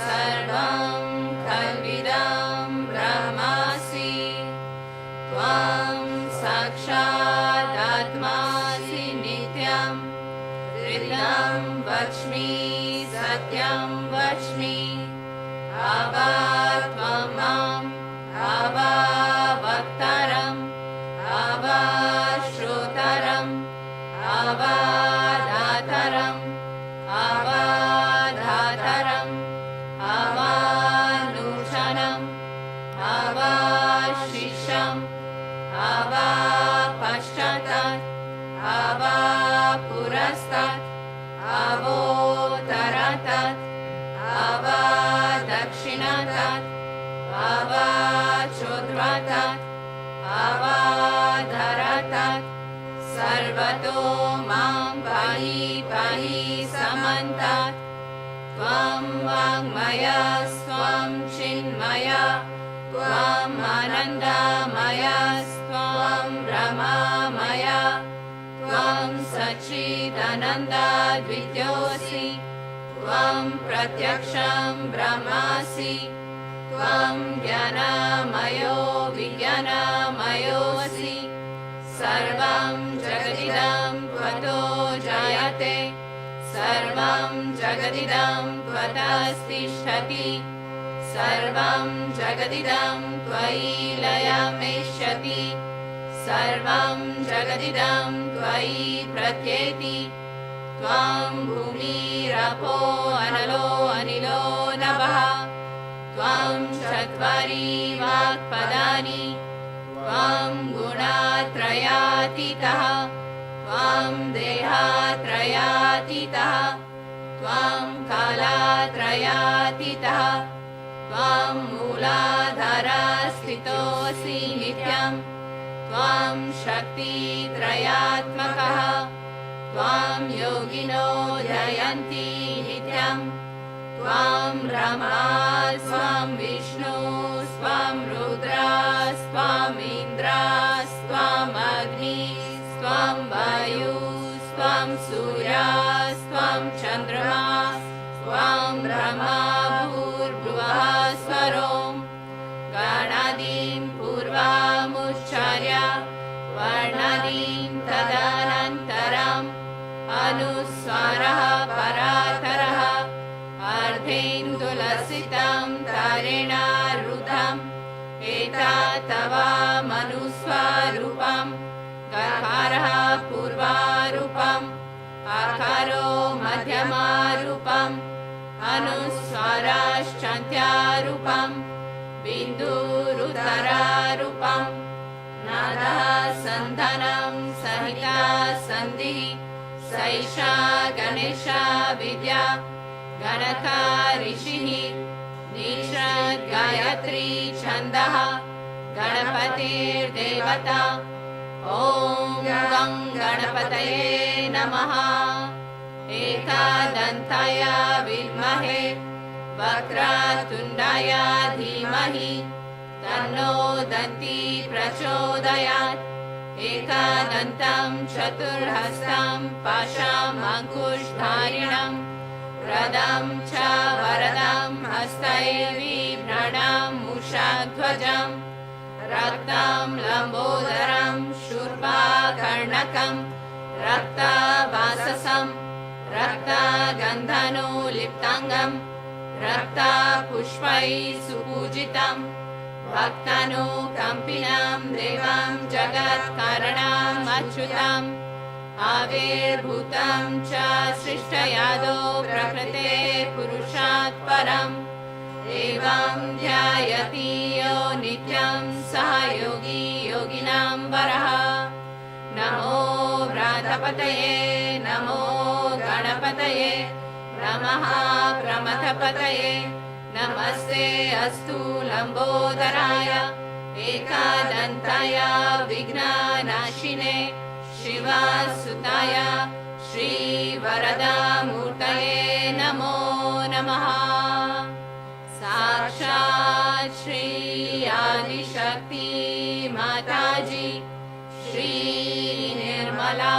सर्वं खल्विदं ब्रह्मासि त्वं साक्षादात्मासि नित्यं हृदं वच्मि सत्यं वच्मि त्वं माम् वक्तारम् श्रोतारम् दातारम् धातारम् नूतनम् शिष्यम् पश्चातात् पुरस्तात् अवोत्तरात् दक्षिणात् चोद्वातात् धरातात् सर्वतो मां पाहि पाहि समन्तात् त्वं वाङ्मयस्त्वं चिन्मया त्वम् आनन्दमयस्त्वं ब्रह्ममया त्वं सच्चिदानन्दद्वितीयोऽसि त्वं प्रत्यक्षं ब्रह्मासि त्वं ज्ञानमयो विज्ञानमयोऽसि सर्वं जगदिदं त्वतो जायते सर्वं जगदिदं त्वतस्तिष्ठति सर्वं जगदिदं त्वयि लयमेष्यति सर्वं जगदिदं त्वयि प्रत्येति त्वं भूमिरपो अनलो अनिलो नभः त्वं चत्वारि वाक्पदानि त्वं गुणत्रयातीतः त्वं देहत्रयातीतः त्वं कालत्रयातीतः त्वं मूलाधारस्थितोऽसि नित्यं त्वं शक्तित्रयात्मकः त्वं योगिनो ध्यायन्ति नित्यं त्वं ब्रह्मा स्वं विष्णु स्वं रुद्रा स्वं इन्द्रा स्वं अग्नि स्वं वायु स्वं सूर्या स्वं चन्द्रमा स्वं ब्रह्मा भूर्भुवः स्वरों गणादीं पूर्वमुच्चार्य वर्णादीं तदनन्तरम् अनुस्वारः परातरः अर्धेन्दुलसितं तारेण रुद्धम् एतत् तव मनुस्वरूपम् गकारः पूर्वरूपम् आकारो मध्यमरूपम् अनुस्वाराश्चान्त्यरूपम् बिन्दुरुदररूपम् नादः सन्धानं सहिता सन्धिः सैषा गणेशा विद्या गणका ऋषिः निषद् गायत्री छन्दः गणपतिर्देवता ॐ गं गणपतये नमः एकदन्ताय विद्महे वक्रतुण्डाय धीमहि तन्नो दन्ती प्रचोदयात् एकदन्तं चतुर्हस्तं पाशमङ्कुशधारिणं रदं च वरदं हस्तैर्बिभ्रणं मूषध्वजं रक्तं लम्बोदरं शूर्पकर्णकं रक्तवाससं रक्तगन्धनुलिप्ताङ्गं रक्तपुष्पैः सुपूजितं भक्तानुकम्पिनं देवं जगत्कारणम् अच्युतम् आविर्भूतं च सृष्टयादो प्रकृते पुरुषात् परम् एवं ध्यायति यो नित्यं सः योगी योगिनां वरः नमो व्रातपतये नमो गणपतये नमः प्रमथपतये नमस्ते अस्तु लम्बोदराय एकदन्ताय विघ्ननाशिने शिवसुताय श्रीवरदामूर्तये नमो नमः साक्षात् श्री आदिशक्ति माताजी श्री निर्मला